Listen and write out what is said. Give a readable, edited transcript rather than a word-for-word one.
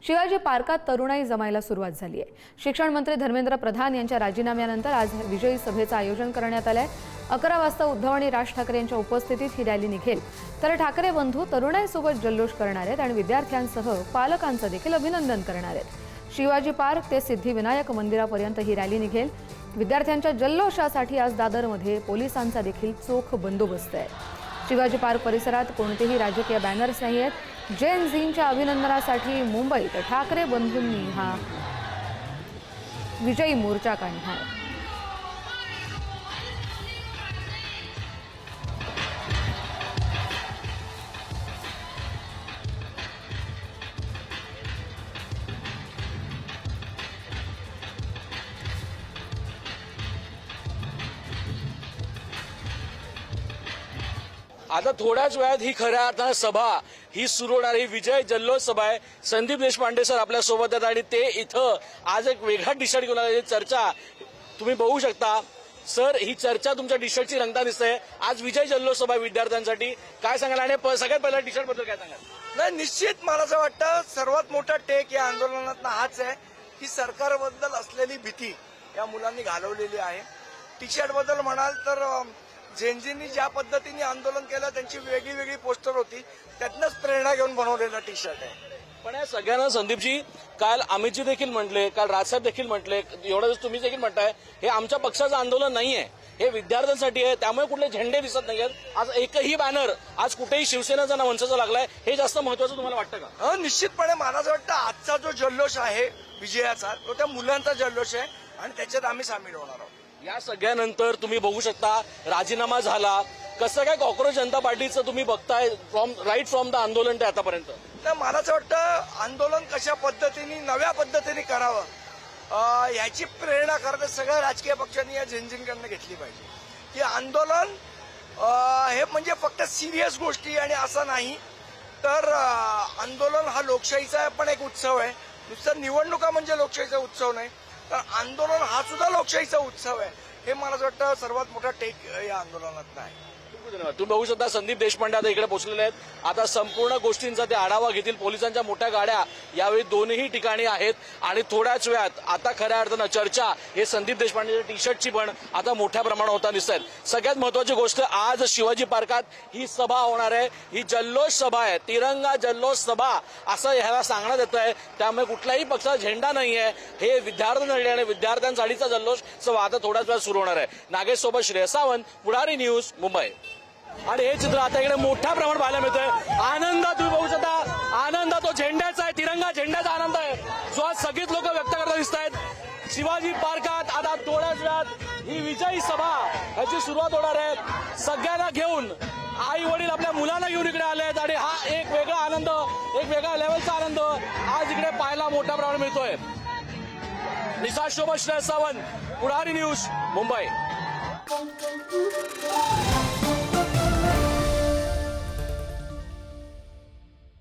शिवाजी पार्कात तरुणाई जमायला सुरुवात झाली आहे। शिक्षण मंत्री धर्मेंद्र प्रधान यांच्या राजीनाम्यानंतर आज विजयी सभेचं आयोजन करण्यात आलंय। 11 वाजता उद्धव आणि राज ठाकरे यांच्या उपस्थितीत ही रॅली निघेल। तर ठाकरे बंधू तरुणाईसोबत जल्लोष करणार आहेत आणि विद्यार्थ्यांसह पालकांचं देखील अभिनंदन करणार आहेत। शिवाजी पार्क ते सिद्धिविनायक मंदिरापर्यंत ही रॅली निघेल। विद्यार्थ्यांच्या जल्लोषासाठी आज दादरमध्ये पोलिसांचा देखील चोख बंदोबस्त आहे। शिवाजी पार्क परिसरात कोणतेही राजकीय बॅनर्स नाही आहेत। जेन झींच्या अभिनंदनासाठी मुंबईत ठाकरे बंधूंनी हा विजयी मोर्चा काढला आहे। आता थोड्याच वेळात ही खऱ्या अर्थानं सभा ही सुरू होणार ही विजय जल्लोष सभा आहे। संदीप देशपांडे सर आपल्या सोबत आहेत आणि ते इथं आज एक वेगळा टी शर्ट घेऊन आले। चर्चा तुम्ही बघू शकता सर, ही चर्चा तुमच्या टी शर्टची रंगता दिसते। आज विजय जल्लोष सभा विद्यार्थ्यांसाठी काय सांगाल आणि सगळ्यात पहिला टी शर्ट बद्दल काय सांगाल? नाही, निश्चित मला असं वाटतं सर्वात मोठा टेक या आंदोलनात हाच आहे की सरकारबद्दल असलेली भीती या मुलांनी घालवलेली आहे। टी शर्ट बद्दल म्हणाल तर जेनजींनी ज्या पद्धतीने आंदोलन केलं त्यांची वेगळी वेगळी पोस्टर होती, त्यातनंच प्रेरणा घेऊन बनवलेला टी शर्ट आहे। पण या सगळ्यांना संदीपजी काल अमितजी देखील म्हटले, काल राजसाहेब देखील म्हटले, एवढं तुम्ही देखील म्हणताय हे आमच्या पक्षाचं आंदोलन नाहीये, हे विद्यार्थ्यांसाठी आहे, त्यामुळे कुठले झेंडे दिसत नाहीयेत। आज एकही बॅनर आज कुठेही शिवसेनेचा ना मनसेचा लागलाय, हे जास्त महत्वाचं तुम्हाला वाटतं का? निश्चितपणे मला असं वाटतं आजचा जो जल्लोष आहे विजयाचा तो त्या मुलांचा जल्लोष आहे आणि त्याच्यात आम्ही सामील होणार आहोत। या सगळ्यानंतर तुम्ही बघू शकता राजीनामा झाला, कसं काय काँग्रेस जनता पार्टीचं तुम्ही बघताय फ्रॉम द आंदोलन ते आतापर्यंत? तर मला असं वाटतं आंदोलन कशा पद्धतीने नव्या पद्धतीने करावं याची प्रेरणा खरं सगळ्या राजकीय पक्षांनी या झेंझिंकडनं घेतली पाहिजे की आंदोलन हे म्हणजे फक्त सिरियस गोष्टी आणि असं नाही तर आंदोलन हा लोकशाहीचा पण एक उत्सव आहे। नुसतं निवडणुका म्हणजे लोकशाहीचा उत्सव नाही, तर आंदोलन हा सुद्धा लोकशाहीचा उत्सव आहे। हे मला असं वाटतं सर्वात मोठा टेक या आंदोलनात नाही। तुम्ही बघू शकता संदीप देशपांडे आता इकडे पोहोचलेले आहेत। आता संपूर्ण गोष्टींचा ते आढावा घेतील। पोलिसांच्या मोठ्या गाड्या यावेळी दोन्ही ठिकाणी आहेत आणि थोड्याच वेळात आता खऱ्या अर्थानं चर्चा हे संदीप देशपांडेच्या टी शर्टची पण आता मोठ्या प्रमाणात होताना दिसत आहेत। सगळ्यात महत्वाची गोष्ट आज शिवाजी पार्कात ही सभा होणार आहे, ही जल्लोष सभा आहे, तिरंगा जल्लोष सभा असं ह्याला सांगण्यात येत आहे। त्यामुळे कुठल्याही पक्षाचा झेंडा नाहीये, हे विद्यार्थ्यांसाठी आणि विद्यार्थ्यांसाठीचा जल्लोष सभा आता थोड्याच वेळात सुरू होणार आहे। नागेश सोबत श्रेय सावंत, पुढारी न्यूज, मुंबई। आणि हे चित्र आता इकडे मोठ्या प्रमाणात पाहायला मिळतंय। आनंद तुम्ही बघू शकता, आनंद तो झेंड्याचा आहे, तिरंगा झेंड्याचा आनंद आहे जो आज सगळीच लोक व्यक्त करत दिसत आहेत। शिवाजी पार्कात आता थोड्याच वेळात ही विजयी सभा याची सुरुवात होणार आहे। सगळ्यांना घेऊन आई वडील आपल्या मुलांना घेऊन इकडे आले आहेत आणि हा एक वेगळा आनंद, एक वेगळा लेवलचा आनंद आज इकडे पाहायला मोठ्या प्रमाणात मिळतोय। निसार सोबत श्रेय सावंत, पुढारी न्यूज, मुंबई।